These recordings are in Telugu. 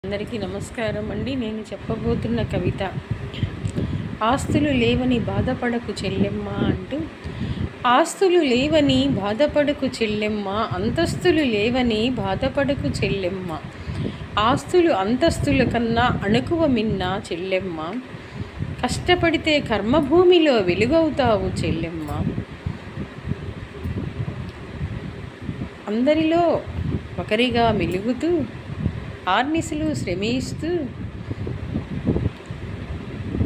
అందరికీ నమస్కారం అండి. నేను చెప్పబోతున్న కవిత ఆస్తులు లేవని బాధపడకు చెల్లెమ్మ అంటూ. ఆస్తులు లేవని బాధపడకు చెల్లెమ్మ, అంతస్తులు లేవని బాధపడకు చెల్లెమ్మ, ఆస్తులు అంతస్తుల కన్నా అణుకువ మిన్న చెల్లెమ్మ, కష్టపడితే కర్మభూమిలో వెలుగవుతావు చెల్లెమ్మ. అందరిలో ఒకరిగా మెలుగుతూ ఆర్నిశలు శ్రమిస్తూ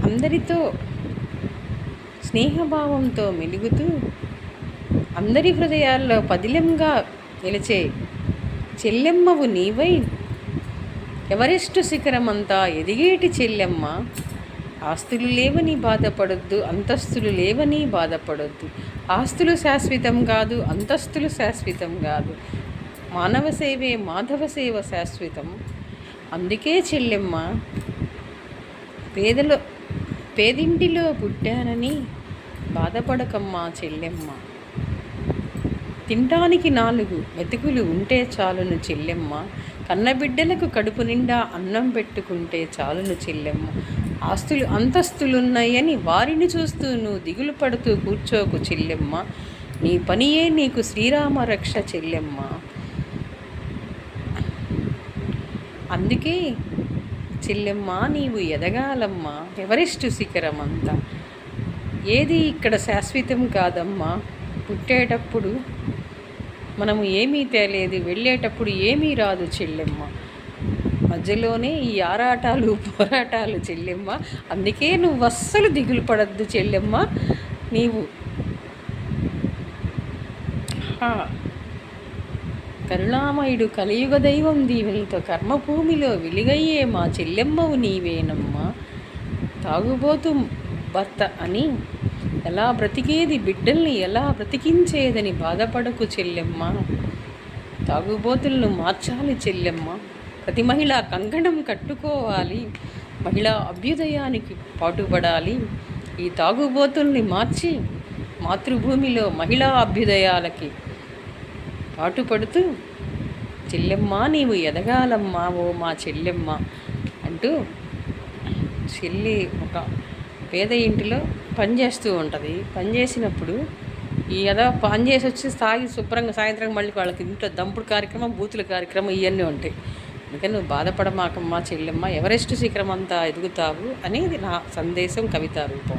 అందరితో స్నేహభావంతో మెలుగుతూ అందరి హృదయాల్లో పదిలంగా నిలిచే చెల్లెమ్మవు నీవై ఎవరెస్టు శిఖరమంతా ఎదిగేటి చెల్లెమ్మ. ఆస్తులు లేవని బాధపడొద్దు, అంతస్తులు లేవని బాధపడొద్దు. ఆస్తులు శాశ్వతం కాదు, అంతస్తులు శాశ్వతం కాదు. మానవ సేవే మాధవ సేవ శాశ్వతం. అందుకే చెల్లెమ్మ, పేదింటిలో పుట్టానని బాధపడకమ్మా చెల్లెమ్మ. తినటానికి 4 మెతుకులు ఉంటే చాలును చెల్లెమ్మ, కన్నబిడ్డలకు కడుపు నిండా అన్నం పెట్టుకుంటే చాలును చెల్లెమ్మ. ఆస్తులు అంతస్తులున్నాయని వారిని చూస్తూ నువ్వు దిగులు పడుతూ కూర్చోకు చెల్లెమ్మ. నీ పనియే నీకు శ్రీరామ రక్ష చెల్లెమ్మ. అందుకే చెల్లెమ్మ, నీవు ఎదగాలమ్మా ఎవరెస్టు శిఖరమంతా. ఏది ఇక్కడ శాశ్వతం కాదమ్మా. పుట్టేటప్పుడు మనము ఏమీ తేలేదు, వెళ్ళేటప్పుడు ఏమీ రాదు చెల్లెమ్మ. మధ్యలోనే ఈ ఆరాటాలు పోరాటాలు చెల్లెమ్మ. అందుకే నువ్వు అస్సలు దిగులు పడద్దు చెల్లెమ్మ. నీవు కరుణామయుడు కలియుగ దైవం దీవెనతో కర్మభూమిలో వెలుగయ్యే మా చెల్లెమ్మవు నీవేనమ్మా. తాగుబోతు భర్త అని ఎలా బ్రతికేది, బిడ్డల్ని ఎలా బ్రతికించేదని బాధపడకు చెల్లెమ్మ. తాగుబోతులను మార్చాలి చెల్లెమ్మ. ప్రతి మహిళ కంకణం కట్టుకోవాలి, మహిళా అభ్యుదయానికి పాటుపడాలి. ఈ తాగుబోతుల్ని మార్చి మాతృభూమిలో మహిళా అభ్యుదయాలకి పాటుపడుతూ చెల్లెమ్మ నీవు ఎదగాలమ్మా ఓ మా చెల్లెమ్మ అంటూ. చెల్లి ఒక పేద ఇంటిలో పనిచేస్తూ ఉంటుంది. పనిచేసినప్పుడు ఈ పని చేసి వచ్చి తాగి శుభ్రంగా సాయంత్రం మళ్ళీ వాళ్ళకి ఇంట్లో దంపుడు కార్యక్రమం, బూతుల కార్యక్రమం ఇవన్నీ ఉంటాయి. అందుకని నువ్వు బాధపడమాకమ్మా చెల్లెమ్మ, ఎవరెస్టు శిఖరం అంతా ఎదుగుతావు అనేది నా సందేశం, కవితా రూపం.